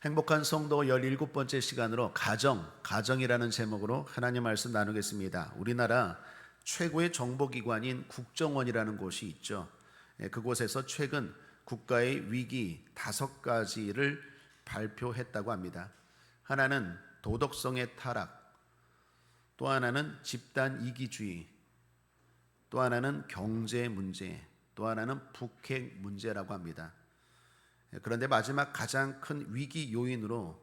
행복한 성도 17번째 시간으로 가정이라는 제목으로 하나님 말씀 나누겠습니다. 우리나라 최고의 정보기관인 국정원이라는 곳이 있죠. 그곳에서 최근 국가의 위기 5가지를 발표했다고 합니다. 하나는 도덕성의 타락, 또 하나는 집단 이기주의, 또 하나는 경제 문제, 또 하나는 북핵 문제라고 합니다. 그런데 마지막 가장 큰 위기 요인으로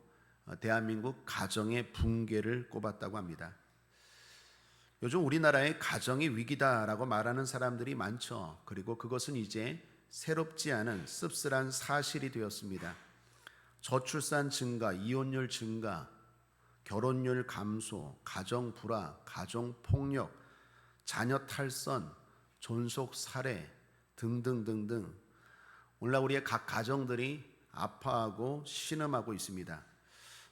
대한민국 가정의 붕괴를 꼽았다고 합니다. 요즘 우리나라의 가정이 위기다라고 말하는 사람들이 많죠. 그리고 그것은 이제 새롭지 않은 씁쓸한 사실이 되었습니다. 저출산 증가, 이혼율 증가, 결혼율 감소, 가정 불화, 가정 폭력, 자녀 탈선, 존속 살해 등등등등, 오늘날 우리의 각 가정들이 아파하고 신음하고 있습니다.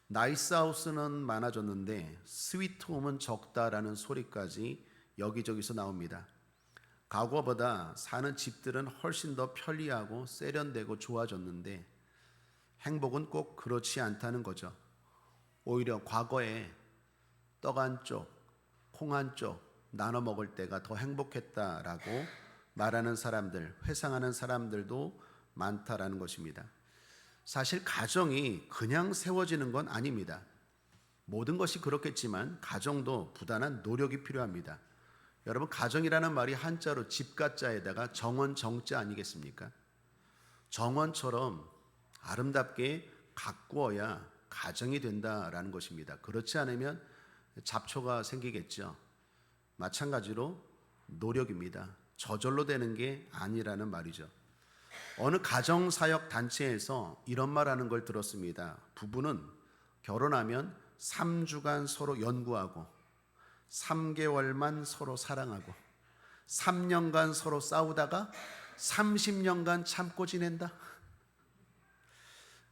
나이스 하우스는 많아졌는데 스위트홈은 적다라는 소리까지 여기저기서 나옵니다. 과거보다 사는 집들은 훨씬 더 편리하고 세련되고 좋아졌는데 행복은 꼭 그렇지 않다는 거죠. 오히려 과거에 떡 한 쪽, 콩 한 쪽 나눠 먹을 때가 더 행복했다라고 말하는 사람들, 회상하는 사람들도 많다라는 것입니다. 사실 가정이 그냥 세워지는 건 아닙니다. 모든 것이 그렇겠지만 가정도 부단한 노력이 필요합니다. 여러분, 가정이라는 말이 한자로 집가자에다가 정원 정자 아니겠습니까? 정원처럼 아름답게 가꾸어야 가정이 된다라는 것입니다. 그렇지 않으면 잡초가 생기겠죠. 마찬가지로 노력입니다. 저절로 되는 게 아니라는 말이죠. 어느 가정사역 단체에서 이런 말하는 걸 들었습니다. 부부는 결혼하면 3주간 서로 연구하고 3개월만 서로 사랑하고 3년간 서로 싸우다가 30년간 참고 지낸다.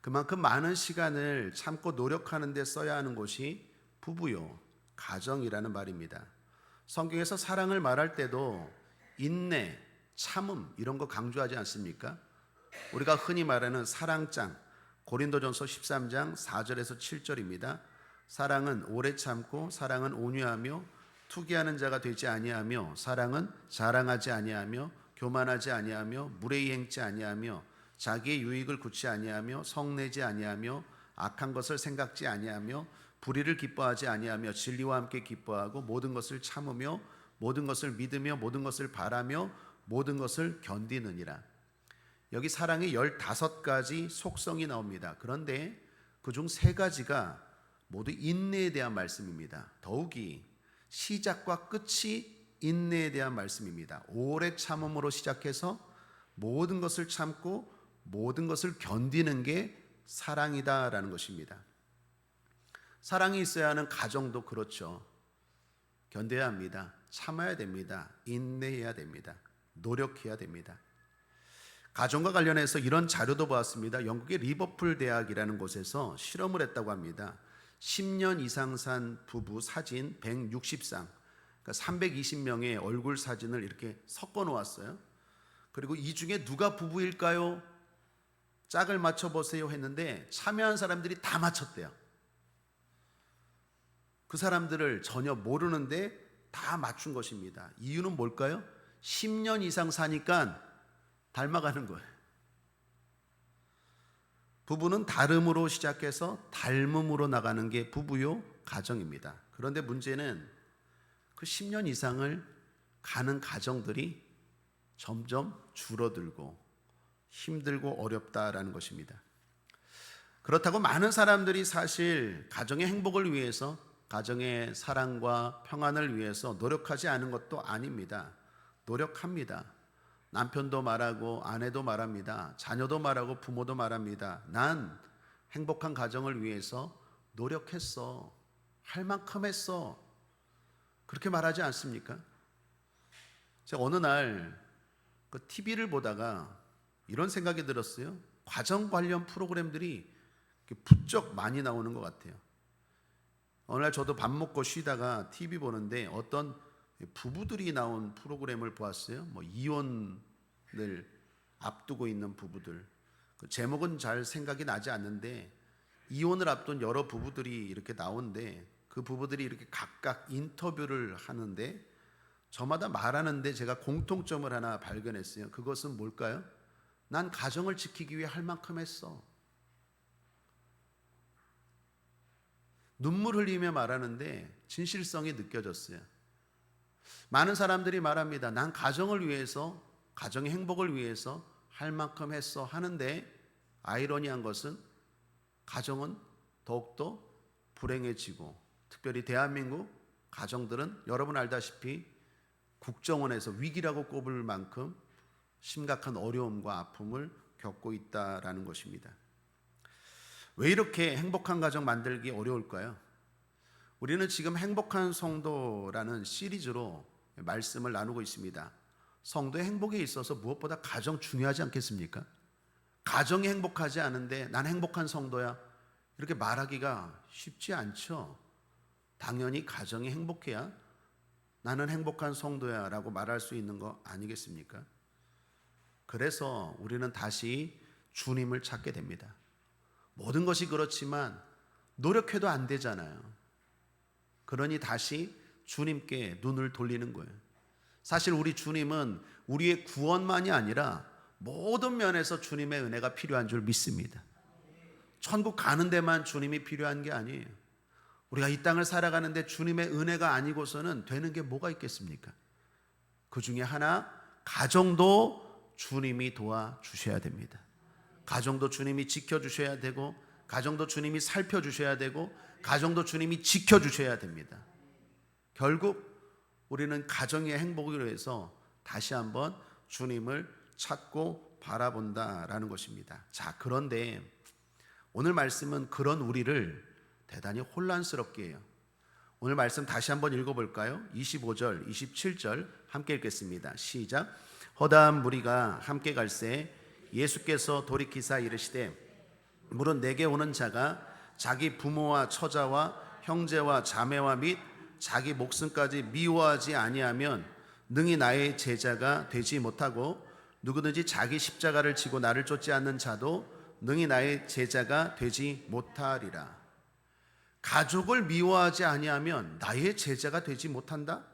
그만큼 많은 시간을 참고 노력하는 데 써야 하는 곳이 부부요, 가정이라는 말입니다. 성경에서 사랑을 말할 때도 인내, 참음 이런 거 강조하지 않습니까? 우리가 흔히 말하는 사랑장, 고린도전서 13장 4절에서 7절입니다. 사랑은 오래 참고 사랑은 온유하며 투기하는 자가 되지 아니하며 사랑은 자랑하지 아니하며 교만하지 아니하며 무례히 행치 아니하며 자기의 유익을 굳지 아니하며 성내지 아니하며 악한 것을 생각지 아니하며 불의를 기뻐하지 아니하며 진리와 함께 기뻐하고 모든 것을 참으며 모든 것을 믿으며 모든 것을 바라며 모든 것을 견디느니라. 여기 사랑의 15가지 속성이 나옵니다. 그런데 그중 3가지가 모두 인내에 대한 말씀입니다. 더욱이 시작과 끝이 인내에 대한 말씀입니다. 오래 참음으로 시작해서 모든 것을 참고 모든 것을 견디는 게 사랑이다라는 것입니다. 사랑이 있어야 하는 가정도 그렇죠. 견뎌야 합니다. 참아야 됩니다. 인내해야 됩니다. 노력해야 됩니다. 가정과 관련해서 이런 자료도 보았습니다. 영국의 리버풀 대학이라는 곳에서 실험을 했다고 합니다. 10년 이상 산 부부 사진 160쌍, 그러니까 320명의 얼굴 사진을 이렇게 섞어 놓았어요. 그리고 이 중에 누가 부부일까요? 짝을 맞춰보세요 했는데 참여한 사람들이 다 맞췄대요. 그 사람들을 전혀 모르는데 다 맞춘 것입니다. 이유는 뭘까요? 10년 이상 사니까 닮아가는 거예요. 부부는 다름으로 시작해서 닮음으로 나가는 게 부부요, 가정입니다. 그런데 문제는 그 10년 이상을 가는 가정들이 점점 줄어들고 힘들고 어렵다라는 것입니다. 그렇다고 많은 사람들이 사실 가정의 행복을 위해서, 가정의 사랑과 평안을 위해서 노력하지 않은 것도 아닙니다. 노력합니다. 남편도 말하고 아내도 말합니다. 자녀도 말하고 부모도 말합니다. 난 행복한 가정을 위해서 노력했어. 할 만큼 했어. 그렇게 말하지 않습니까? 제가 어느 날 그 TV를 보다가 이런 생각이 들었어요. 가정 관련 프로그램들이 부쩍 많이 나오는 것 같아요. 어느 날 저도 밥 먹고 쉬다가 TV 보는데 어떤 부부들이 나온 프로그램을 보았어요. 이혼을 앞두고 있는 부부들. 그 제목은 잘 생각이 나지 않는데 이혼을 앞둔 여러 부부들이 이렇게 나오는데 그 부부들이 이렇게 각각 인터뷰를 하는데 저마다 말하는데 제가 공통점을 하나 발견했어요. 그것은 뭘까요? 난 가정을 지키기 위해 할 만큼 했어. 눈물 흘리며 말하는데 진실성이 느껴졌어요. 많은 사람들이 말합니다. 난 가정을 위해서, 가정의 행복을 위해서 할 만큼 했어 하는데 아이러니한 것은 가정은 더욱더 불행해지고 특별히 대한민국 가정들은 여러분 알다시피 국정원에서 위기라고 꼽을 만큼 심각한 어려움과 아픔을 겪고 있다라는 것입니다. 왜 이렇게 행복한 가정 만들기 어려울까요? 우리는 지금 행복한 성도라는 시리즈로 말씀을 나누고 있습니다. 성도의 행복에 있어서 무엇보다 가정 중요하지 않겠습니까? 가정이 행복하지 않은데 난 행복한 성도야 이렇게 말하기가 쉽지 않죠. 당연히 가정이 행복해야 나는 행복한 성도야 라고 말할 수 있는 거 아니겠습니까? 그래서 우리는 다시 주님을 찾게 됩니다. 모든 것이 그렇지만 노력해도 안 되잖아요. 그러니 다시 주님께 눈을 돌리는 거예요. 사실 우리 주님은 우리의 구원만이 아니라 모든 면에서 주님의 은혜가 필요한 줄 믿습니다. 천국 가는 데만 주님이 필요한 게 아니에요. 우리가 이 땅을 살아가는데 주님의 은혜가 아니고서는 되는 게 뭐가 있겠습니까? 그 중에 하나, 가정도 주님이 도와주셔야 됩니다. 가정도 주님이 지켜주셔야 되고, 가정도 주님이 살펴주셔야 되고, 가정도 주님이 지켜주셔야 됩니다. 결국 우리는 가정의 행복을 위해서 다시 한번 주님을 찾고 바라본다라는 것입니다. 자, 그런데 오늘 말씀은 그런 우리를 대단히 혼란스럽게 해요. 오늘 말씀 다시 한번 읽어볼까요? 25절, 27절 함께 읽겠습니다. 시작. 허다한 무리가 함께 갈새 예수께서 돌이키사 이르시되 물은 내게 오는 자가 자기 부모와 처자와 형제와 자매와 및 자기 목숨까지 미워하지 아니하면 능히 나의 제자가 되지 못하고 누구든지 자기 십자가를 지고 나를 쫓지 않는 자도 능히 나의 제자가 되지 못하리라. 가족을 미워하지 아니하면 나의 제자가 되지 못한다?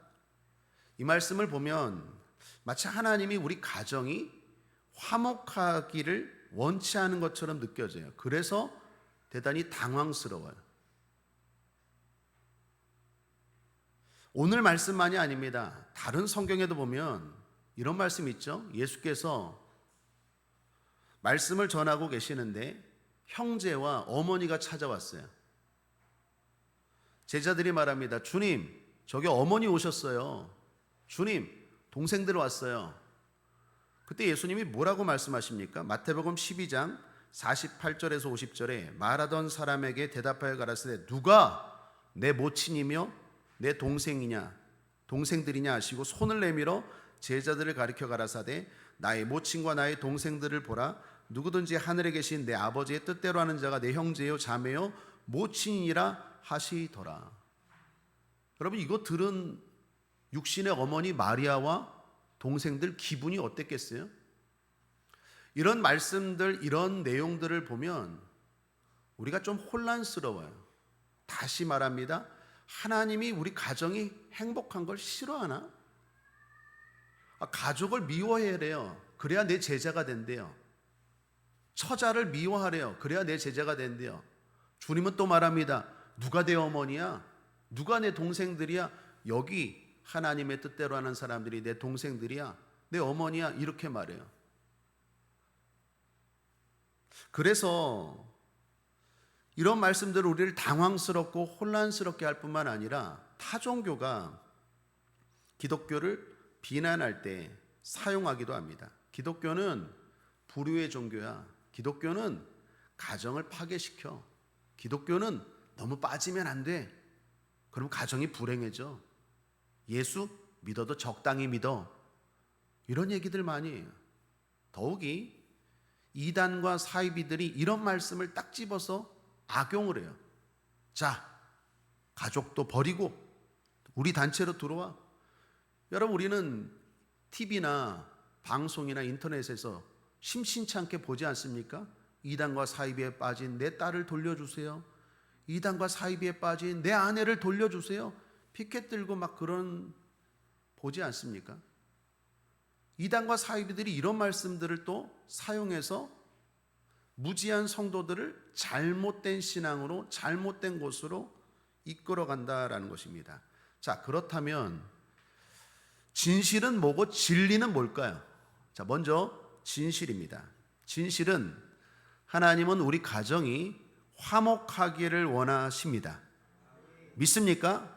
이 말씀을 보면 마치 하나님이 우리 가정이 화목하기를 원치 않은 것처럼 느껴져요. 그래서 대단히 당황스러워요. 오늘 말씀만이 아닙니다. 다른 성경에도 보면 이런 말씀이 있죠. 예수께서 말씀을 전하고 계시는데 형제와 어머니가 찾아왔어요. 제자들이 말합니다. 주님, 저기 어머니 오셨어요. 주님, 동생들 왔어요. 그때 예수님이 뭐라고 말씀하십니까? 마태복음 12장 48절에서 50절에 말하던 사람에게 대답하여 가라사대 누가 내 모친이며 내 동생이냐 동생들이냐 하시고 손을 내밀어 제자들을 가리켜 가라사대 나의 모친과 나의 동생들을 보라. 누구든지 하늘에 계신 내 아버지의 뜻대로 하는 자가 내 형제요 자매요 모친이라 하시더라. 여러분, 이거 들은 육신의 어머니 마리아와 동생들 기분이 어땠겠어요? 이런 말씀들, 이런 내용들을 보면 우리가 좀 혼란스러워요. 다시 말합니다. 하나님이 우리 가정이 행복한 걸 싫어하나? 가족을 미워해래요. 그래야 내 제자가 된대요. 처자를 미워하래요. 그래야 내 제자가 된대요. 주님은 또 말합니다. 누가 내 어머니야? 누가 내 동생들이야? 여기 하나님의 뜻대로 하는 사람들이 내 동생들이야? 내 어머니야? 이렇게 말해요. 그래서 이런 말씀들을 우리를 당황스럽고 혼란스럽게 할 뿐만 아니라 타종교가 기독교를 비난할 때 사용하기도 합니다. 기독교는 불의의 종교야. 기독교는 가정을 파괴시켜. 기독교는 너무 빠지면 안 돼. 그럼 가정이 불행해져. 예수 믿어도 적당히 믿어. 이런 얘기들 많이 해요. 더욱이 이단과 사이비들이 이런 말씀을 딱 집어서 악용을 해요. 자, 가족도 버리고 우리 단체로 들어와. 여러분, 우리는 TV나 방송이나 인터넷에서 심심치 않게 보지 않습니까? 이단과 사이비에 빠진 내 딸을 돌려주세요. 이단과 사이비에 빠진 내 아내를 돌려주세요. 피켓 들고 막 그런 보지 않습니까? 이단과 사이비들이 이런 말씀들을 또 사용해서 무지한 성도들을 잘못된 신앙으로, 잘못된 곳으로 이끌어간다라는 것입니다. 자, 그렇다면 진실은 뭐고 진리는 뭘까요? 자, 먼저 진실입니다. 진실은 하나님은 우리 가정이 화목하기를 원하십니다. 믿습니까?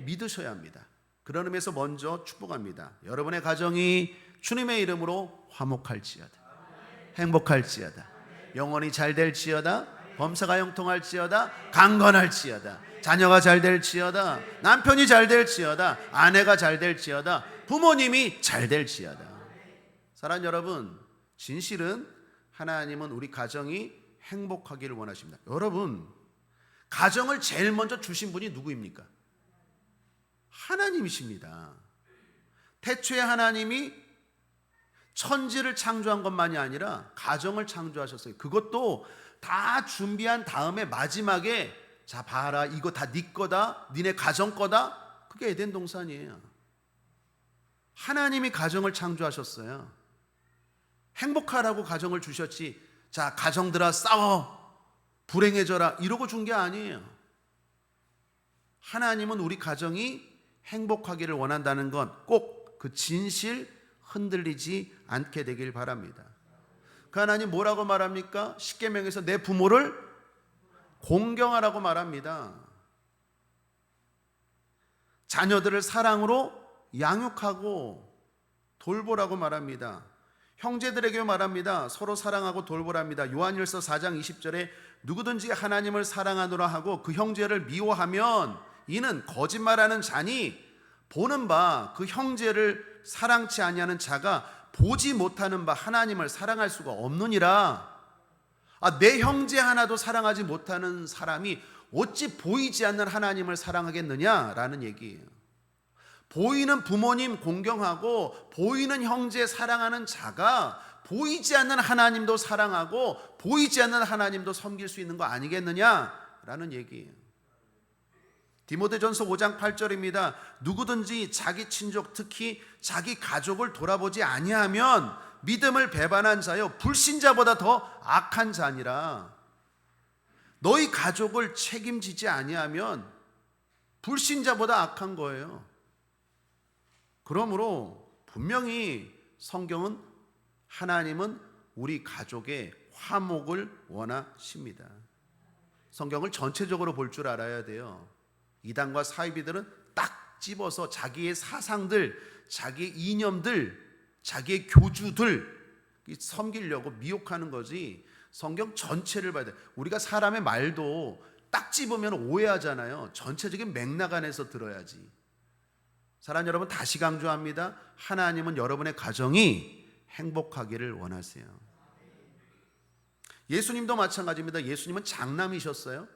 믿으셔야 합니다. 그런 의미에서 먼저 축복합니다. 여러분의 가정이 주님의 이름으로 화목할지어다, 행복할지어다, 영혼이 잘 될지어다, 범사가 형통할지어다, 강건할지어다, 자녀가 잘 될지어다, 남편이 잘 될지어다, 아내가 잘 될지어다, 부모님이 잘 될지어다. 사랑하는 여러분, 진실은 하나님은 우리 가정이 행복하기를 원하십니다. 여러분, 가정을 제일 먼저 주신 분이 누구입니까? 하나님이십니다. 태초에 하나님이 천지를 창조한 것만이 아니라 가정을 창조하셨어요. 그것도 다 준비한 다음에 마지막에 자 봐라, 이거 다 네 거다, 니네 가정 거다. 그게 에덴 동산이에요. 하나님이 가정을 창조하셨어요. 행복하라고 가정을 주셨지, 자 가정들아 싸워 불행해져라 이러고 준 게 아니에요. 하나님은 우리 가정이 행복하기를 원한다는 건 꼭 그 진실 흔들리지 않게 되길 바랍니다. 그 하나님 뭐라고 말합니까? 십계명에서 내 부모를 공경하라고 말합니다. 자녀들을 사랑으로 양육하고 돌보라고 말합니다. 형제들에게 말합니다. 서로 사랑하고 돌보랍니다. 요한일서 4장 20절에 누구든지 하나님을 사랑하노라 하고 그 형제를 미워하면 이는 거짓말하는 자니 보는 바 그 형제를 사랑치 아니하는 자가 보지 못하는 바 하나님을 사랑할 수가 없느니라. 내 형제 하나도 사랑하지 못하는 사람이 어찌 보이지 않는 하나님을 사랑하겠느냐라는 얘기예요. 보이는 부모님 공경하고 보이는 형제 사랑하는 자가 보이지 않는 하나님도 사랑하고 보이지 않는 하나님도 섬길 수 있는 거 아니겠느냐라는 얘기예요. 디모데전서 5장 8절입니다. 누구든지 자기 친족 특히 자기 가족을 돌아보지 아니하면 믿음을 배반한 자여 불신자보다 더 악한 자니라. 너희 가족을 책임지지 아니하면 불신자보다 악한 거예요. 그러므로 분명히 성경은 하나님은 우리 가족의 화목을 원하십니다. 성경을 전체적으로 볼 줄 알아야 돼요. 이단과 사이비들은 딱 집어서 자기의 사상들, 자기의 이념들, 자기의 교주들 섬기려고 미혹하는 거지 성경 전체를 봐야 돼. 우리가 사람의 말도 딱 집으면 오해하잖아요. 전체적인 맥락 안에서 들어야지. 사랑하는 여러분, 다시 강조합니다. 하나님은 여러분의 가정이 행복하기를 원하세요. 예수님도 마찬가지입니다. 예수님은 장남이셨어요.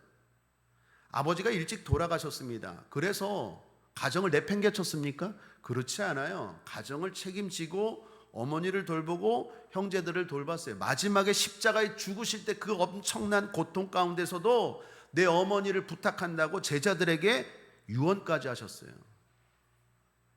아버지가 일찍 돌아가셨습니다. 그래서 가정을 내팽개쳤습니까? 그렇지 않아요. 가정을 책임지고 어머니를 돌보고 형제들을 돌봤어요. 마지막에 십자가에 죽으실 때 그 엄청난 고통 가운데서도 내 어머니를 부탁한다고 제자들에게 유언까지 하셨어요.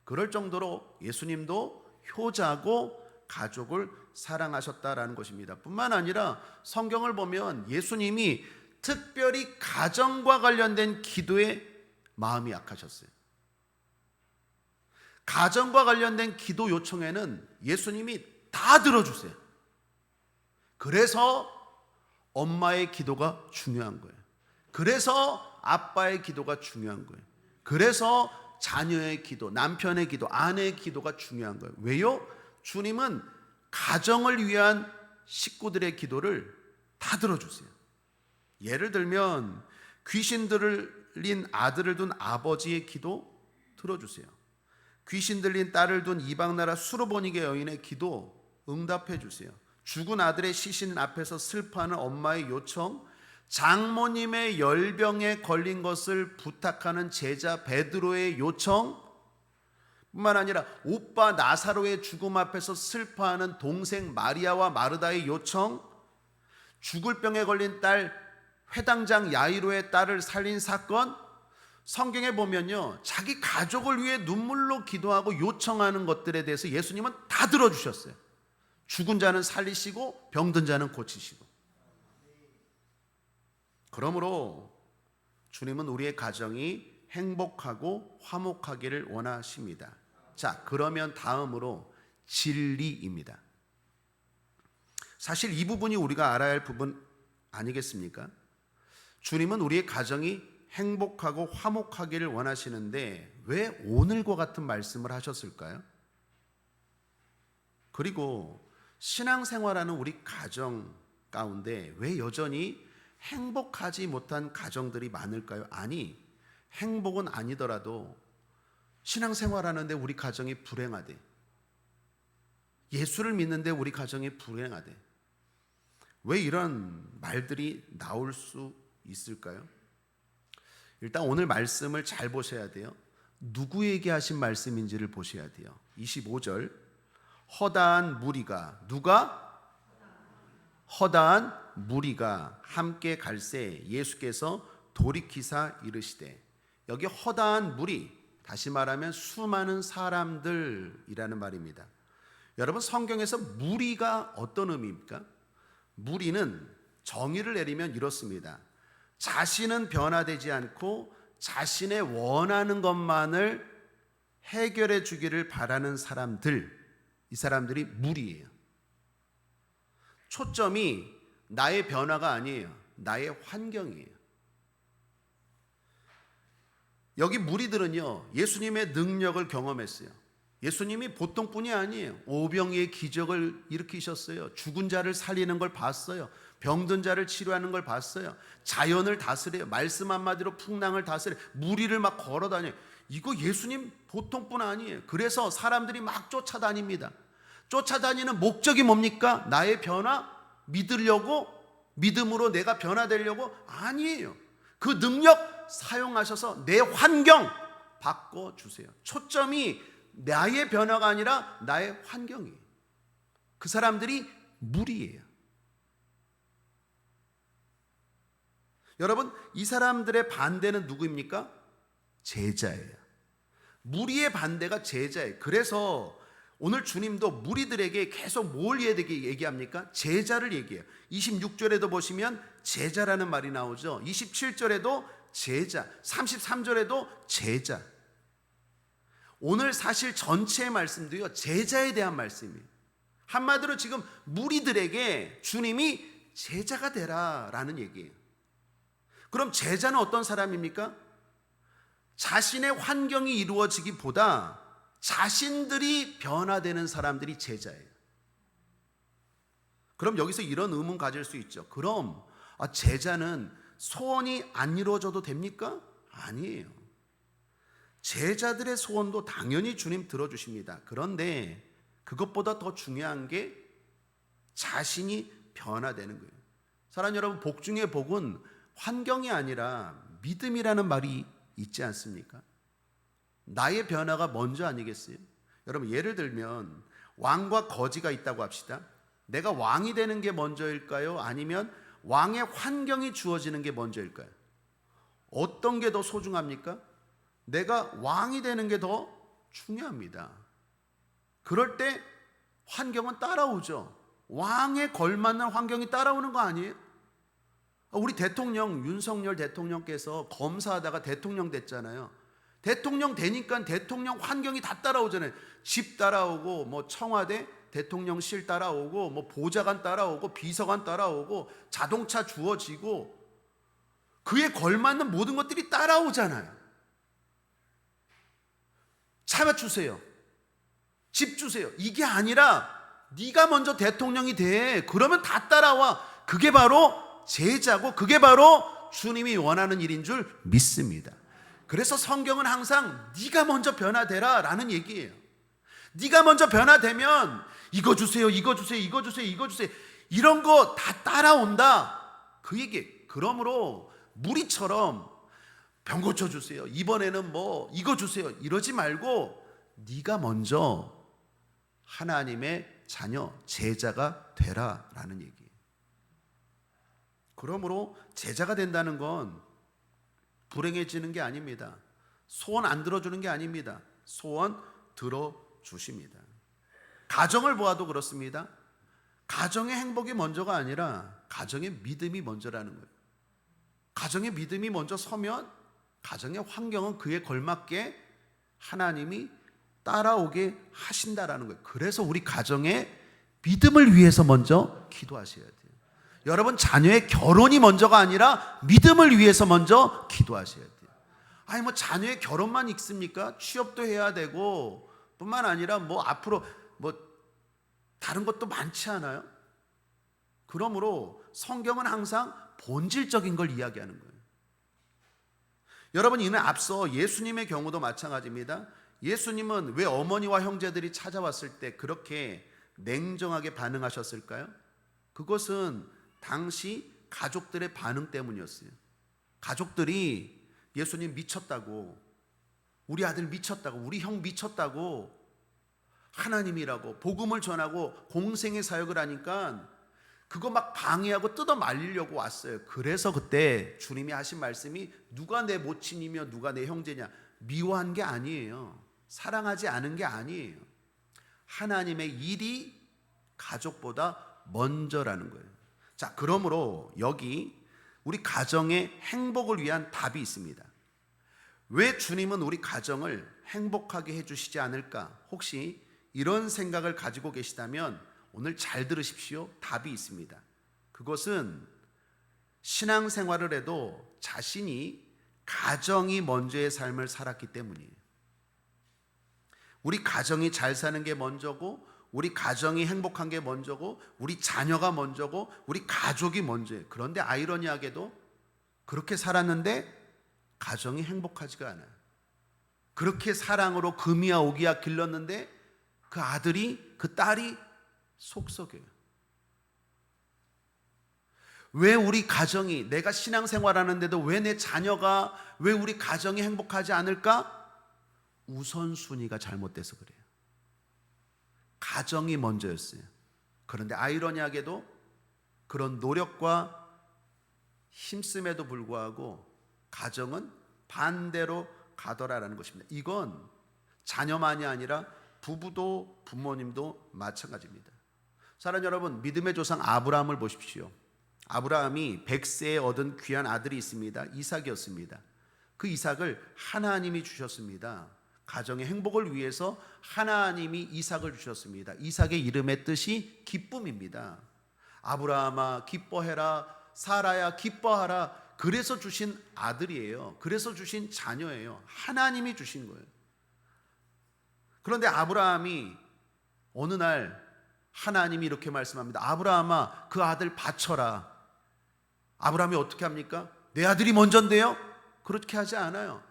그럴 정도로 예수님도 효자고 가족을 사랑하셨다라는 것입니다. 뿐만 아니라 성경을 보면 예수님이 특별히 가정과 관련된 기도에 마음이 약하셨어요. 가정과 관련된 기도 요청에는 예수님이 다 들어주세요. 그래서 엄마의 기도가 중요한 거예요. 그래서 아빠의 기도가 중요한 거예요. 그래서 자녀의 기도, 남편의 기도, 아내의 기도가 중요한 거예요. 왜요? 주님은 가정을 위한 식구들의 기도를 다 들어주세요. 예를 들면 귀신 들린 아들을 둔 아버지의 기도 들어주세요. 귀신 들린 딸을 둔 이방나라 수르보니게 여인의 기도 응답해 주세요. 죽은 아들의 시신 앞에서 슬퍼하는 엄마의 요청, 장모님의 열병에 걸린 것을 부탁하는 제자 베드로의 요청 뿐만 아니라 오빠 나사로의 죽음 앞에서 슬퍼하는 동생 마리아와 마르다의 요청, 죽을 병에 걸린 딸, 회당장 야이로의 딸을 살린 사건, 성경에 보면요, 자기 가족을 위해 눈물로 기도하고 요청하는 것들에 대해서 예수님은 다 들어주셨어요. 죽은 자는 살리시고 병든 자는 고치시고. 그러므로 주님은 우리의 가정이 행복하고 화목하기를 원하십니다. 자, 그러면 다음으로 진리입니다. 사실 이 부분이 우리가 알아야 할 부분 아니겠습니까? 주님은 우리의 가정이 행복하고 화목하기를 원하시는데 왜 오늘과 같은 말씀을 하셨을까요? 그리고 신앙생활하는 우리 가정 가운데 왜 여전히 행복하지 못한 가정들이 많을까요? 아니, 행복은 아니더라도 신앙생활하는데 우리 가정이 불행하대, 예수를 믿는데 우리 가정이 불행하대, 왜 이런 말들이 나올 수 있을까요? 일단 오늘 말씀을 잘 보셔야 돼요. 누구에게 하신 말씀인지를 보셔야 돼요. 25절, 허다한 무리가, 누가? 허다한 무리가 함께 갈새 예수께서 돌이키사 이르시되. 여기 허다한 무리, 다시 말하면 수많은 사람들이라는 말입니다. 여러분, 성경에서 무리가 어떤 의미입니까? 무리는 정의를 내리면 이렇습니다. 자신은 변화되지 않고 자신의 원하는 것만을 해결해 주기를 바라는 사람들, 이 사람들이 무리예요. 초점이 나의 변화가 아니에요. 나의 환경이에요. 여기 무리들은요, 예수님의 능력을 경험했어요. 예수님이 보통 분이 아니에요. 오병이의 기적을 일으키셨어요. 죽은 자를 살리는 걸 봤어요. 병든 자를 치료하는 걸 봤어요. 자연을 다스려요. 말씀 한마디로 풍랑을 다스려요. 무리를 막 걸어다녀요. 이거 예수님 보통 분 아니에요. 그래서 사람들이 막 쫓아다닙니다. 쫓아다니는 목적이 뭡니까? 나의 변화? 믿으려고? 믿음으로 내가 변화되려고? 아니에요. 그 능력 사용하셔서 내 환경 바꿔주세요. 초점이 나의 변화가 아니라 나의 환경이에요. 그 사람들이 무리예요. 여러분, 이 사람들의 반대는 누구입니까? 제자예요. 무리의 반대가 제자예요. 그래서 오늘 주님도 무리들에게 계속 뭘 얘기합니까? 제자를 얘기해요. 26절에도 보시면 제자라는 말이 나오죠. 27절에도 제자, 33절에도 제자. 오늘 사실 전체의 말씀도요, 제자에 대한 말씀이에요. 한마디로 지금 무리들에게 주님이 제자가 되라라는 얘기예요. 그럼 제자는 어떤 사람입니까? 자신의 환경이 이루어지기보다 자신들이 변화되는 사람들이 제자예요. 그럼 여기서 이런 의문 가질 수 있죠. 그럼 제자는 소원이 안 이루어져도 됩니까? 아니에요. 제자들의 소원도 당연히 주님 들어주십니다. 그런데 그것보다 더 중요한 게 자신이 변화되는 거예요. 사랑하는 여러분, 복 중의 복은 환경이 아니라 믿음이라는 말이 있지 않습니까? 나의 변화가 먼저 아니겠어요? 여러분, 예를 들면 왕과 거지가 있다고 합시다. 내가 왕이 되는 게 먼저일까요? 아니면 왕의 환경이 주어지는 게 먼저일까요? 어떤 게 더 소중합니까? 내가 왕이 되는 게 더 중요합니다. 그럴 때 환경은 따라오죠. 왕에 걸맞는 환경이 따라오는 거 아니에요? 우리 대통령 윤석열 대통령께서 검사하다가 대통령 됐잖아요. 대통령 되니까 대통령 환경이 다 따라오잖아요. 집 따라오고, 뭐 청와대 대통령실 따라오고, 뭐 보좌관 따라오고, 비서관 따라오고, 자동차 주어지고, 그에 걸맞는 모든 것들이 따라오잖아요. 차 주세요, 집 주세요, 이게 아니라 네가 먼저 대통령이 돼. 그러면 다 따라와. 그게 바로 제자고, 그게 바로 주님이 원하는 일인 줄 믿습니다. 그래서 성경은 항상 네가 먼저 변화되라 라는 얘기예요. 네가 먼저 변화되면 이거 주세요, 이거 주세요, 이거 주세요, 이거 주세요, 이런 거 다 따라온다, 그 얘기. 그러므로 무리처럼 병 고쳐주세요, 이번에는 뭐 이거 주세요, 이러지 말고 네가 먼저 하나님의 자녀, 제자가 되라 라는 얘기예요. 그러므로 제자가 된다는 건 불행해지는 게 아닙니다. 소원 안 들어주는 게 아닙니다. 소원 들어주십니다. 가정을 보아도 그렇습니다. 가정의 행복이 먼저가 아니라 가정의 믿음이 먼저라는 거예요. 가정의 믿음이 먼저 서면 가정의 환경은 그에 걸맞게 하나님이 따라오게 하신다라는 거예요. 그래서 우리 가정의 믿음을 위해서 먼저 기도하셔야 돼요. 여러분, 자녀의 결혼이 먼저가 아니라 믿음을 위해서 먼저 기도하셔야 돼요. 아니 뭐 자녀의 결혼만 있습니까? 취업도 해야 되고 뿐만 아니라 뭐 앞으로 뭐 다른 것도 많지 않아요? 그러므로 성경은 항상 본질적인 걸 이야기하는 거예요. 여러분, 이는 앞서 예수님의 경우도 마찬가지입니다. 예수님은 왜 어머니와 형제들이 찾아왔을 때 그렇게 냉정하게 반응하셨을까요? 그것은 당시 가족들의 반응 때문이었어요. 가족들이 예수님 미쳤다고, 우리 아들 미쳤다고, 우리 형 미쳤다고, 하나님이라고 복음을 전하고 공생의 사역을 하니까 그거 막 방해하고 뜯어 말리려고 왔어요. 그래서 그때 주님이 하신 말씀이 누가 내 모친이며 누가 내 형제냐, 미워한 게 아니에요. 사랑하지 않은 게 아니에요. 하나님의 일이 가족보다 먼저라는 거예요. 자, 그러므로 여기 우리 가정의 행복을 위한 답이 있습니다. 왜 주님은 우리 가정을 행복하게 해주시지 않을까? 혹시 이런 생각을 가지고 계시다면 오늘 잘 들으십시오. 답이 있습니다. 그것은 신앙생활을 해도 자신이 가정이 먼저의 삶을 살았기 때문이에요. 우리 가정이 잘 사는 게 먼저고, 우리 가정이 행복한 게 먼저고, 우리 자녀가 먼저고, 우리 가족이 먼저예요. 그런데 아이러니하게도 그렇게 살았는데 가정이 행복하지가 않아요. 그렇게 사랑으로 금이야 오기야 길렀는데 그 아들이, 그 딸이 속썩여요. 왜 우리 가정이, 내가 신앙생활하는데도 왜 내 자녀가, 왜 우리 가정이 행복하지 않을까? 우선순위가 잘못돼서 그래요. 가정이 먼저였어요. 그런데 아이러니하게도 그런 노력과 힘씀에도 불구하고 가정은 반대로 가더라라는 것입니다. 이건 자녀만이 아니라 부부도 부모님도 마찬가지입니다. 사랑하는 여러분, 믿음의 조상 아브라함을 보십시오. 아브라함이 100세에 얻은 귀한 아들이 있습니다. 이삭이었습니다. 그 이삭을 하나님이 주셨습니다. 가정의 행복을 위해서 하나님이 이삭을 주셨습니다. 이삭의 이름의 뜻이 기쁨입니다. 아브라함아 기뻐해라, 사라야 기뻐하라. 그래서 주신 아들이에요. 그래서 주신 자녀예요. 하나님이 주신 거예요. 그런데 아브라함이 어느 날 하나님이 이렇게 말씀합니다. 아브라함아 그 아들 바쳐라. 아브라함이 어떻게 합니까? 내 아들이 먼저인데요? 그렇게 하지 않아요.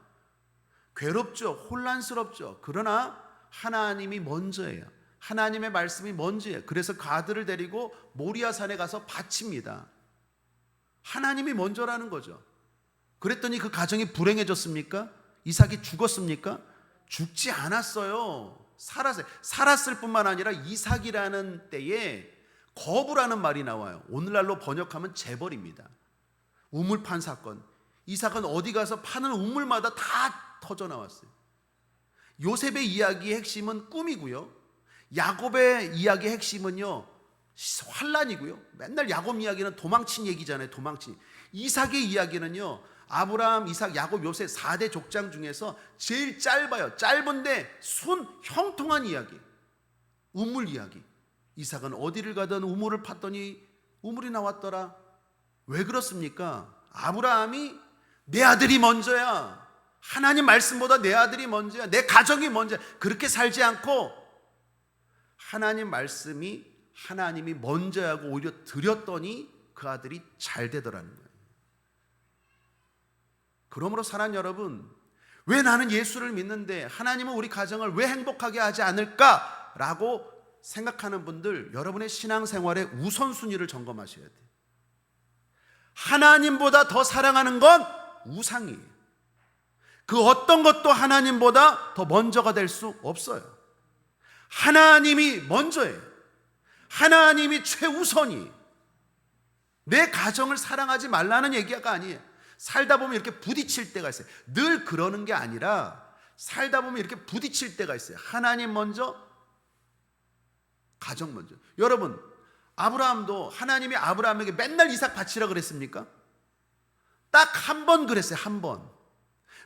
괴롭죠. 혼란스럽죠. 그러나 하나님이 먼저예요. 하나님의 말씀이 먼저예요. 그래서 그 아들을 데리고 모리아산에 가서 바칩니다. 하나님이 먼저라는 거죠. 그랬더니 그 가정이 불행해졌습니까? 이삭이 죽었습니까? 죽지 않았어요. 살았어요. 살았을 뿐만 아니라 이삭이라는 때에 거부라는 말이 나와요. 오늘날로 번역하면 재벌입니다. 우물 판 사건. 이삭은 어디 가서 파는 우물마다 다 터져 나왔어요. 요셉의 이야기의 핵심은 꿈이고요. 야곱의 이야기의 핵심은요, 환란이고요. 맨날 야곱 이야기는 도망친 얘기잖아요. 도망친. 이삭의 이야기는요, 아브라함, 이삭, 야곱, 요셉 4대 족장 중에서 제일 짧아요. 짧은데 형통한 이야기. 우물 이야기. 이삭은 어디를 가든 우물을 팠더니 우물이 나왔더라. 왜 그렇습니까? 아브라함이 내 아들이 먼저야. 하나님 말씀보다 내 아들이 먼저야. 내 가정이 먼저야. 그렇게 살지 않고 하나님 말씀이, 하나님이 먼저야고 오히려 드렸더니 그 아들이 잘 되더라는 거예요. 그러므로 사랑하는 여러분, 왜 나는 예수를 믿는데 하나님은 우리 가정을 왜 행복하게 하지 않을까라고 생각하는 분들, 여러분의 신앙생활의 우선순위를 점검하셔야 돼요. 하나님보다 더 사랑하는 건 우상이에요. 그 어떤 것도 하나님보다 더 먼저가 될 수 없어요. 하나님이 먼저예요. 하나님이 최우선이에요. 내 가정을 사랑하지 말라는 얘기가 아니에요. 살다 보면 이렇게 부딪힐 때가 있어요. 늘 그러는 게 아니라 살다 보면 이렇게 부딪힐 때가 있어요. 하나님 먼저, 가정 먼저. 여러분, 아브라함도 하나님이 아브라함에게 맨날 이삭 바치라 그랬습니까? 딱 한 번 그랬어요. 한 번.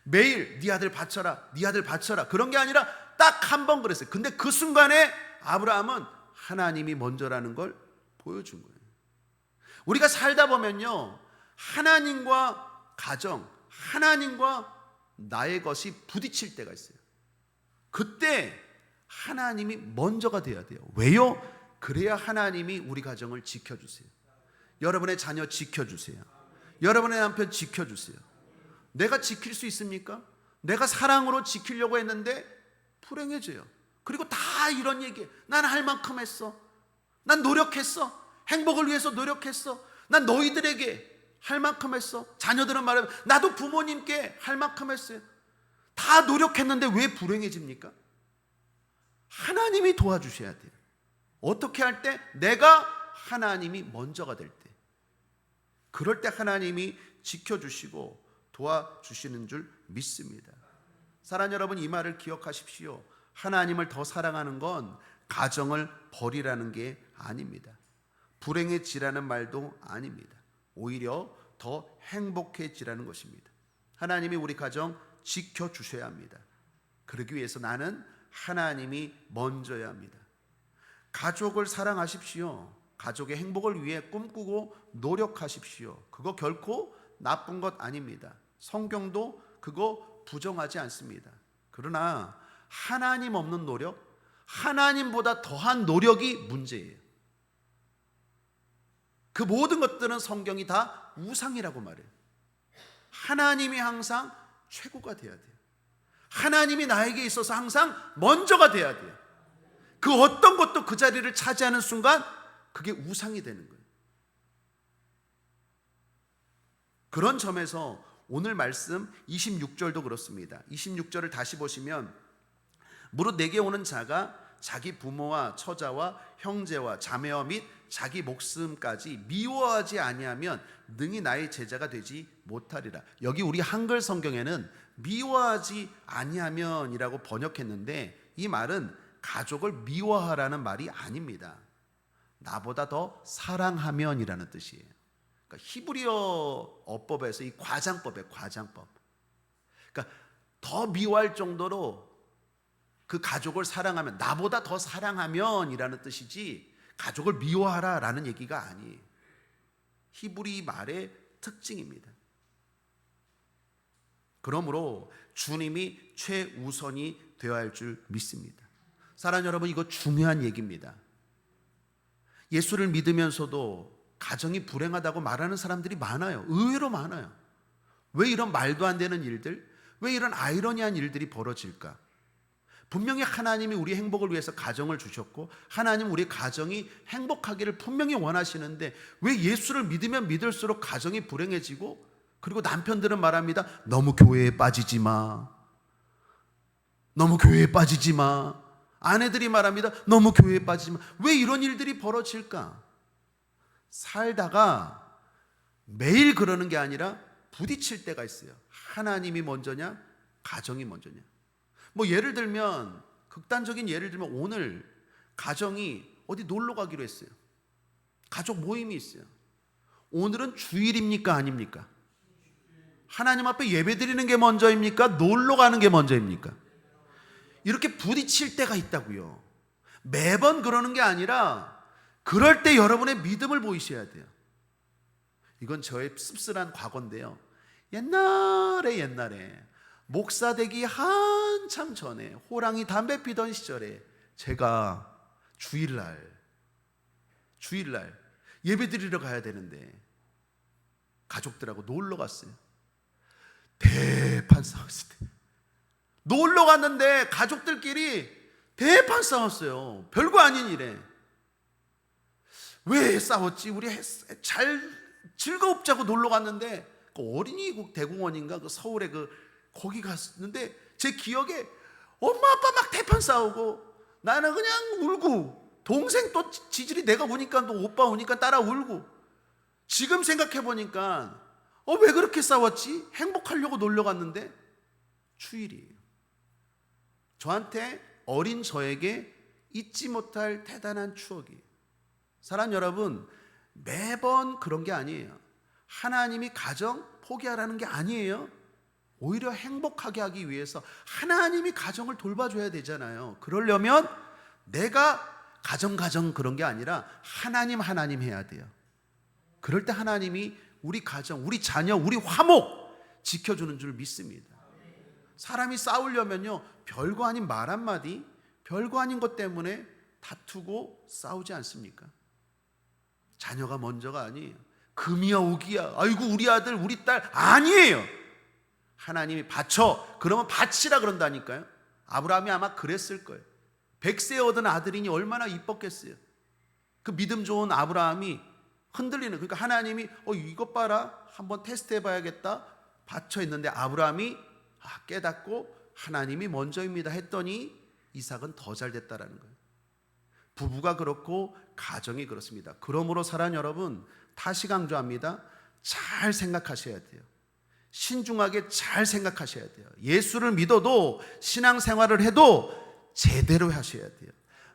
매일 네 아들 바쳐라, 네 아들 바쳐라, 그런 게 아니라 딱 한 번 그랬어요. 근데 그 순간에 아브라함은 하나님이 먼저라는 걸 보여준 거예요. 우리가 살다 보면요, 하나님과 가정, 하나님과 나의 것이 부딪힐 때가 있어요. 그때 하나님이 먼저가 돼야 돼요. 왜요? 그래야 하나님이 우리 가정을 지켜주세요. 여러분의 자녀 지켜주세요. 여러분의 남편 지켜주세요. 내가 지킬 수 있습니까? 내가 사랑으로 지키려고 했는데 불행해져요. 그리고 다 이런 얘기. 난 할 만큼 했어. 난 노력했어. 행복을 위해서 노력했어. 난 너희들에게 할 만큼 했어. 자녀들은 말하면 나도 부모님께 할 만큼 했어요. 다 노력했는데 왜 불행해집니까? 하나님이 도와주셔야 돼요. 어떻게 할 때? 내가 하나님이 먼저가 될 때. 그럴 때 하나님이 지켜주시고 도와주시는 줄 믿습니다. 사랑하는 여러분, 이 말을 기억하십시오. 하나님을 더 사랑하는 건 가정을 버리라는 게 아닙니다. 불행해지라는 말도 아닙니다. 오히려 더 행복해지라는 것입니다. 하나님이 우리 가정 지켜주셔야 합니다. 그러기 위해서 나는 하나님이 먼저야 합니다. 가족을 사랑하십시오. 가족의 행복을 위해 꿈꾸고 노력하십시오. 그거 결코 나쁜 것 아닙니다. 성경도 그거 부정하지 않습니다. 그러나 하나님 없는 노력, 하나님보다 더한 노력이 문제예요. 그 모든 것들은 성경이 다 우상이라고 말해요. 하나님이 항상 최고가 돼야 돼요. 하나님이 나에게 있어서 항상 먼저가 돼야 돼요. 그 어떤 것도 그 자리를 차지하는 순간 그게 우상이 되는 거예요. 그런 점에서 오늘 말씀 26절도 그렇습니다. 26절을 다시 보시면 무릇 내게 오는 자가 자기 부모와 처자와 형제와 자매와 및 자기 목숨까지 미워하지 아니하면 능히 나의 제자가 되지 못하리라. 여기 우리 한글 성경에는 미워하지 아니하면이라고 번역했는데 이 말은 가족을 미워하라는 말이 아닙니다. 나보다 더 사랑하면이라는 뜻이에요. 그러니까 히브리어 어법에서 이 과장법이에요. 과장법. 그러니까 더 미워할 정도로 그 가족을 사랑하면, 나보다 더 사랑하면이라는 뜻이지 가족을 미워하라라는 얘기가 아니에요. 히브리 말의 특징입니다. 그러므로 주님이 최우선이 되어야 할 줄 믿습니다. 사랑하는 여러분, 이거 중요한 얘기입니다. 예수를 믿으면서도 가정이 불행하다고 말하는 사람들이 많아요. 의외로 많아요. 왜 이런 말도 안 되는 일들, 왜 이런 아이러니한 일들이 벌어질까? 분명히 하나님이 우리 행복을 위해서 가정을 주셨고 하나님 우리 가정이 행복하기를 분명히 원하시는데 왜 예수를 믿으면 믿을수록 가정이 불행해지고, 그리고 남편들은 말합니다. 너무 교회에 빠지지 마. 너무 교회에 빠지지 마. 아내들이 말합니다. 너무 교회에 빠지지 마. 왜 이런 일들이 벌어질까? 살다가 매일 그러는 게 아니라 부딪힐 때가 있어요. 하나님이 먼저냐, 가정이 먼저냐. 뭐 예를 들면, 극단적인 예를 들면 오늘 가정이 어디 놀러 가기로 했어요. 가족 모임이 있어요. 오늘은 주일입니까, 아닙니까? 하나님 앞에 예배 드리는 게 먼저입니까? 놀러 가는 게 먼저입니까? 이렇게 부딪힐 때가 있다고요. 매번 그러는 게 아니라 그럴 때 여러분의 믿음을 보이셔야 돼요. 이건 저의 씁쓸한 과거인데요. 옛날에 목사 되기 한참 전에 호랑이 담배 피던 시절에 제가 주일날 예배 드리러 가야 되는데 가족들하고 놀러 갔어요. 대판 싸웠을 때 놀러 갔는데 가족들끼리 대판 싸웠어요. 별거 아닌 일에. 왜 싸웠지? 우리 잘 즐겁자고 놀러 갔는데 그 어린이 대공원인가 그 서울에 거기 갔는데 제 기억에 엄마 아빠 막 대판 싸우고 나는 그냥 울고, 동생 또 지질이 내가 우니까 또 오빠 오니까 따라 울고, 지금 생각해 보니까 왜 그렇게 싸웠지? 행복하려고 놀러 갔는데 추일이에요. 저한테 어린 저에게 잊지 못할 대단한 추억이에요. 사랑 여러분, 매번 그런 게 아니에요. 하나님이 가정 포기하라는 게 아니에요. 오히려 행복하게 하기 위해서 하나님이 가정을 돌봐줘야 되잖아요. 그러려면 내가 가정 그런 게 아니라 하나님 해야 돼요. 그럴 때 하나님이 우리 가정, 우리 자녀, 우리 화목 지켜주는 줄 믿습니다. 사람이 싸우려면요, 별거 아닌 말 한마디, 별거 아닌 것 때문에 다투고 싸우지 않습니까? 자녀가 먼저가 아니에요. 금이야 오기야, 아이고 우리 아들 우리 딸, 아니에요. 하나님이 바쳐, 그러면 바치라 그런다니까요. 아브라함이 아마 그랬을 거예요. 100세 얻은 아들이니 얼마나 이뻤겠어요. 그 믿음 좋은 아브라함이 흔들리는, 그러니까 하나님이 이것 봐라, 한번 테스트 해봐야겠다, 바쳐 있는데 아브라함이 깨닫고 하나님이 먼저입니다 했더니 이삭은 더 잘 됐다라는 거예요. 부부가 그렇고 가정이 그렇습니다. 그러므로 사랑 여러분, 다시 강조합니다. 잘 생각하셔야 돼요. 신중하게 잘 생각하셔야 돼요. 예수를 믿어도 신앙생활을 해도 제대로 하셔야 돼요.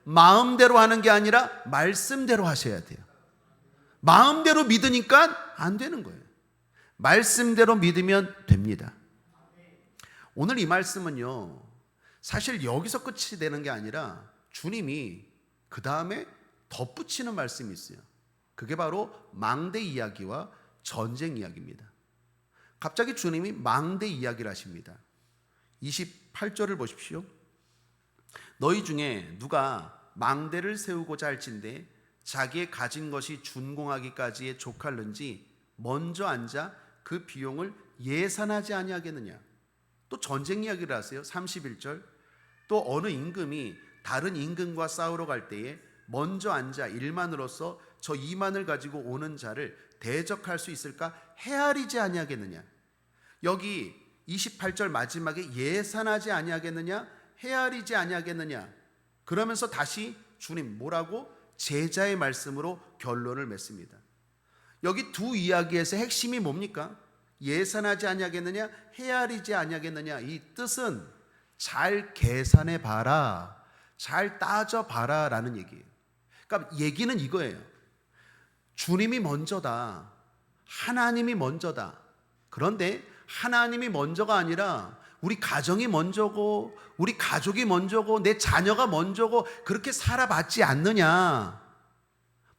마음대로 하는 게 아니라 말씀대로 하셔야 돼요. 마음대로 믿으니까 안 되는 거예요. 말씀대로 믿으면 됩니다. 오늘 이 말씀은요, 사실 여기서 끝이 되는 게 아니라 주님이 그 다음에 덧붙이는 말씀이 있어요. 그게 바로 망대 이야기와 전쟁 이야기입니다. 갑자기 주님이 망대 이야기를 하십니다. 28절을 보십시오. 너희 중에 누가 망대를 세우고자 할진대 자기의 가진 것이 준공하기까지에 족할는지 먼저 앉아 그 비용을 예산하지 아니하겠느냐. 또 전쟁 이야기를 하세요. 31절. 또 어느 임금이 다른 임금과 싸우러 갈 때에 먼저 앉아 1만으로서 저 2만을 가지고 오는 자를 대적할 수 있을까 헤아리지 아니하겠느냐. 여기 28절 마지막에 예산하지 아니하겠느냐, 헤아리지 아니하겠느냐. 그러면서 다시 주님 뭐라고? 제자의 말씀으로 결론을 맺습니다. 여기 두 이야기에서 핵심이 뭡니까? 예산하지 아니하겠느냐, 헤아리지 아니하겠느냐. 이 뜻은 잘 계산해 봐라, 잘 따져 봐라 라는 얘기예요. 그러니까 얘기는 이거예요. 주님이 먼저다, 하나님이 먼저다. 그런데 하나님이 먼저가 아니라 우리 가정이 먼저고 우리 가족이 먼저고 내 자녀가 먼저고 그렇게 살아봤지 않느냐.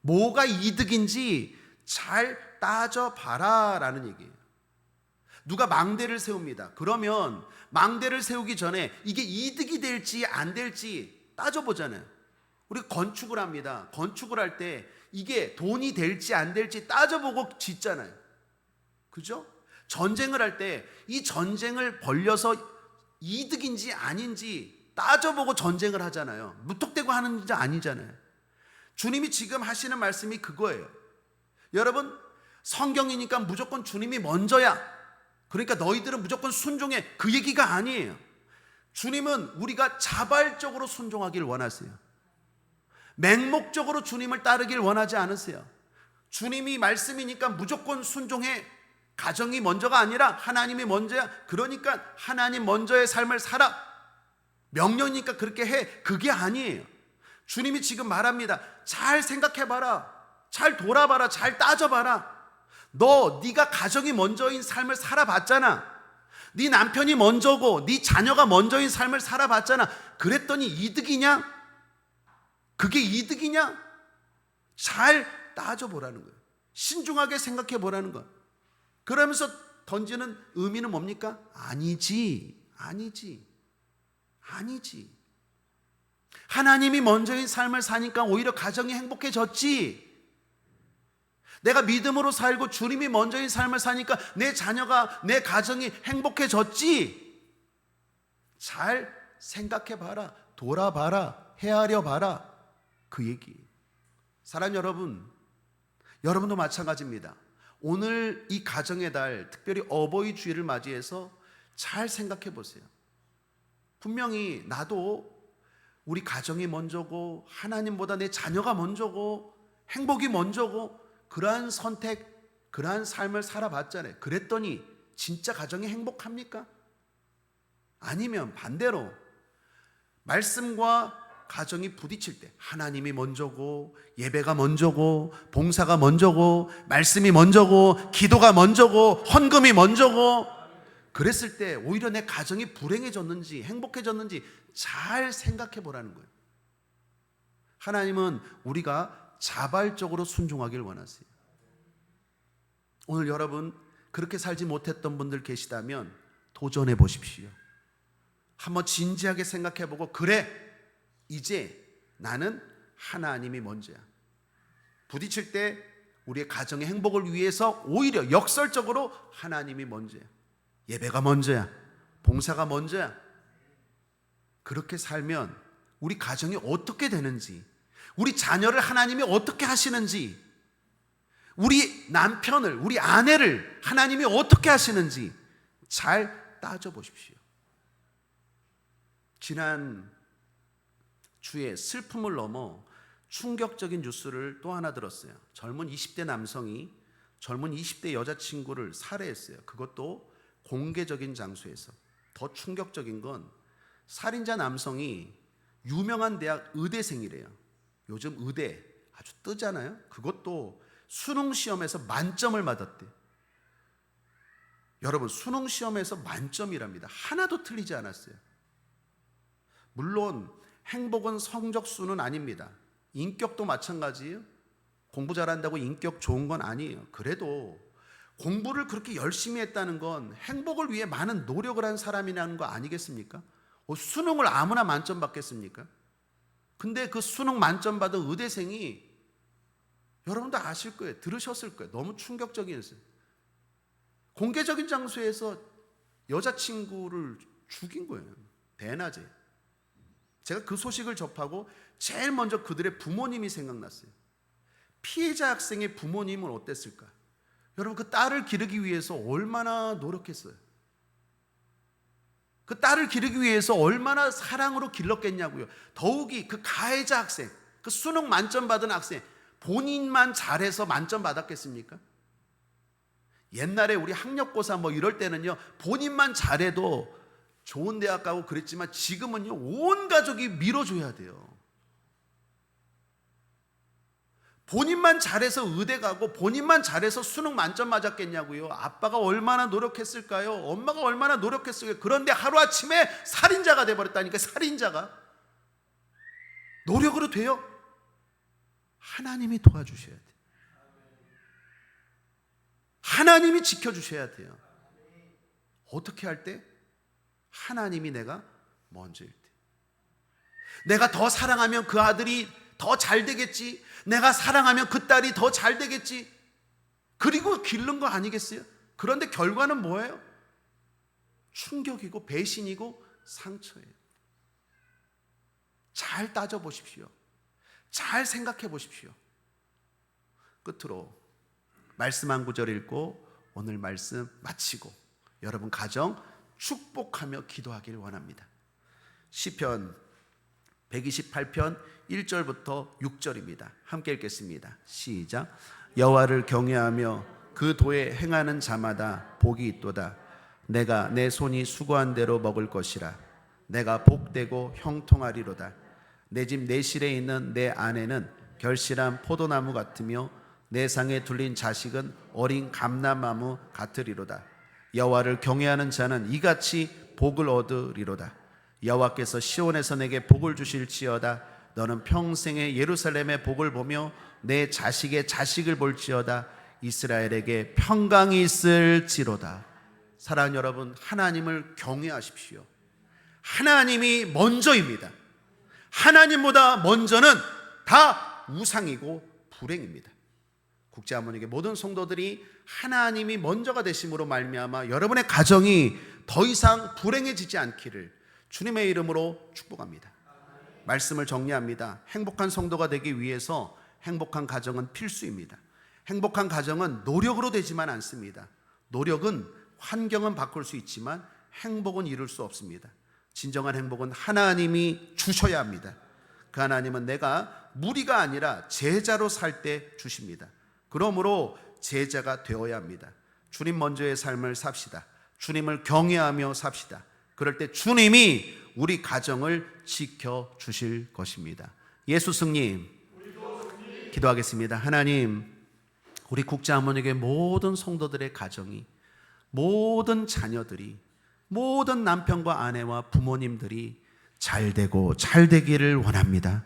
뭐가 이득인지 잘 따져봐라 라는 얘기예요. 누가 망대를 세웁니다. 그러면 망대를 세우기 전에 이게 이득이 될지 안 될지 따져보잖아요. 우리가 건축을 합니다. 건축을 할 때 이게 돈이 될지 안 될지 따져보고 짓잖아요. 그죠? 전쟁을 할 때 이 전쟁을 벌려서 이득인지 아닌지 따져보고 전쟁을 하잖아요. 무턱대고 하는 게 아니잖아요. 주님이 지금 하시는 말씀이 그거예요. 여러분, 성경이니까 무조건 주님이 먼저야, 그러니까 너희들은 무조건 순종해, 그 얘기가 아니에요. 주님은 우리가 자발적으로 순종하길 원하세요. 맹목적으로 주님을 따르길 원하지 않으세요. 주님이 말씀이니까 무조건 순종해, 가정이 먼저가 아니라 하나님이 먼저야, 그러니까 하나님 먼저의 삶을 살아, 명령이니까 그렇게 해, 그게 아니에요. 주님이 지금 말합니다. 잘 생각해봐라, 잘 돌아봐라, 잘 따져봐라. 네가 가정이 먼저인 삶을 살아봤잖아. 네 남편이 먼저고 네 자녀가 먼저인 삶을 살아봤잖아. 그랬더니 이득이냐? 그게 이득이냐? 잘 따져보라는 거예요. 신중하게 생각해보라는 거예요. 그러면서 던지는 의미는 뭡니까? 아니지. 하나님이 먼저인 삶을 사니까 오히려 가정이 행복해졌지. 내가 믿음으로 살고 주님이 먼저인 삶을 사니까 내 자녀가, 내 가정이 행복해졌지. 잘 생각해봐라, 돌아봐라, 헤아려봐라, 그 얘기. 사랑 여러분, 여러분도 마찬가지입니다. 오늘 이 가정의 달, 특별히 어버이 주일을 맞이해서 잘 생각해 보세요. 분명히 나도 우리 가정이 먼저고 하나님보다 내 자녀가 먼저고 행복이 먼저고 그러한 선택 그러한 삶을 살아봤잖아요. 그랬더니 진짜 가정이 행복합니까? 아니면 반대로 말씀과 가정이 부딪힐 때 하나님이 먼저고 예배가 먼저고 봉사가 먼저고 말씀이 먼저고 기도가 먼저고 헌금이 먼저고 그랬을 때 오히려 내 가정이 불행해졌는지 행복해졌는지 잘 생각해 보라는 거예요. 하나님은 우리가 자발적으로 순종하길 원하세요. 오늘 여러분 그렇게 살지 못했던 분들 계시다면 도전해 보십시오. 한번 진지하게 생각해 보고 그래 이제 나는 하나님이 먼저야. 부딪힐 때 우리의 가정의 행복을 위해서 오히려 역설적으로 하나님이 먼저야. 예배가 먼저야. 봉사가 먼저야. 그렇게 살면 우리 가정이 어떻게 되는지, 우리 자녀를 하나님이 어떻게 하시는지, 우리 남편을, 우리 아내를 하나님이 어떻게 하시는지 잘 따져보십시오. 지난 주에 슬픔을 넘어 충격적인 뉴스를 또 하나 들었어요. 젊은 20대 남성이 젊은 20대 여자친구를 살해했어요. 그것도 공개적인 장소에서. 더 충격적인 건 살인자 남성이 유명한 대학 의대생이래요. 요즘 의대 아주 뜨잖아요. 그것도 수능 시험에서 만점을 받았대요. 여러분 수능 시험에서 만점이랍니다. 하나도 틀리지 않았어요. 물론 행복은 성적수는 아닙니다. 인격도 마찬가지예요. 공부 잘한다고 인격 좋은 건 아니에요. 그래도 공부를 그렇게 열심히 했다는 건 행복을 위해 많은 노력을 한 사람이라는 거 아니겠습니까? 수능을 아무나 만점 받겠습니까? 근데 그 수능 만점 받은 의대생이 여러분도 아실 거예요. 들으셨을 거예요. 너무 충격적이었어요. 공개적인 장소에서 여자친구를 죽인 거예요. 대낮에. 제가 그 소식을 접하고 제일 먼저 그들의 부모님이 생각났어요. 피해자 학생의 부모님은 어땠을까? 여러분 그 딸을 기르기 위해서 얼마나 노력했어요. 그 딸을 기르기 위해서 얼마나 사랑으로 길렀겠냐고요. 더욱이 그 가해자 학생, 그 수능 만점 받은 학생 본인만 잘해서 만점 받았겠습니까? 옛날에 우리 학력고사 뭐 이럴 때는요 본인만 잘해도 좋은 대학 가고 그랬지만 지금은요 온 가족이 밀어줘야 돼요. 본인만 잘해서 의대 가고 본인만 잘해서 수능 만점 맞았겠냐고요. 아빠가 얼마나 노력했을까요? 엄마가 얼마나 노력했을까요? 그런데 하루아침에 살인자가 돼버렸다니까. 살인자가 노력으로 돼요? 하나님이 도와주셔야 돼요. 하나님이 지켜주셔야 돼요. 어떻게 할 때? 하나님이 내가 먼저일 때. 내가 더 사랑하면 그 아들이 더 잘 되겠지. 내가 사랑하면 그 딸이 더 잘 되겠지. 그리고 기른 거 아니겠어요? 그런데 결과는 뭐예요? 충격이고 배신이고 상처예요. 잘 따져보십시오. 잘 생각해 보십시오. 끝으로 말씀 한 구절 읽고 오늘 말씀 마치고 여러분 가정 축복하며 기도하기를 원합니다. 시편 128편 1절부터 6절입니다. 함께 읽겠습니다. 시작. 여호와를 경외하며 그 도에 행하는 자마다 복이 있도다. 내가 내 손이 수고한 대로 먹을 것이라. 내가 복되고 형통하리로다. 내 집 내실에 있는 내 아내는 결실한 포도나무 같으며 내 상에 둘린 자식은 어린 감람나무 같으리로다. 여호와를 경외하는 자는 이같이 복을 얻으리로다. 여호와께서 시온에서 내게 복을 주실지어다. 너는 평생에 예루살렘의 복을 보며 내 자식의 자식을 볼지어다. 이스라엘에게 평강이 있을지로다. 사랑하는 여러분, 하나님을 경외하십시오. 하나님이 먼저입니다. 하나님보다 먼저는 다 우상이고 불행입니다. 국제하모니게 모든 성도들이 하나님이 먼저가 되심으로 말미암아 여러분의 가정이 더 이상 불행해지지 않기를 주님의 이름으로 축복합니다. 말씀을 정리합니다. 행복한 성도가 되기 위해서 행복한 가정은 필수입니다. 행복한 가정은 노력으로 되지만 않습니다. 노력은 환경은 바꿀 수 있지만 행복은 이룰 수 없습니다. 진정한 행복은 하나님이 주셔야 합니다. 그 하나님은 내가 무리가 아니라 제자로 살 때 주십니다. 그러므로 제자가 되어야 합니다. 주님 먼저의 삶을 삽시다. 주님을 경외하며 삽시다. 그럴 때 주님이 우리 가정을 지켜주실 것입니다. 예수 승리. 기도하겠습니다. 하나님, 우리 국제아모니교회 모든 성도들의 가정이, 모든 자녀들이, 모든 남편과 아내와 부모님들이 잘 되고 잘 되기를 원합니다.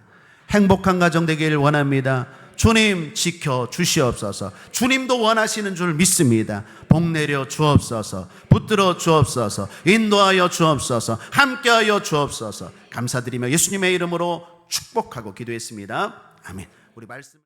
행복한 가정 되기를 원합니다. 주님 지켜주시옵소서. 주님도 원하시는 줄 믿습니다. 복 내려 주옵소서. 붙들어 주옵소서. 인도하여 주옵소서. 함께하여 주옵소서. 감사드리며 예수님의 이름으로 축복하고 기도했습니다. 아멘. 우리 말씀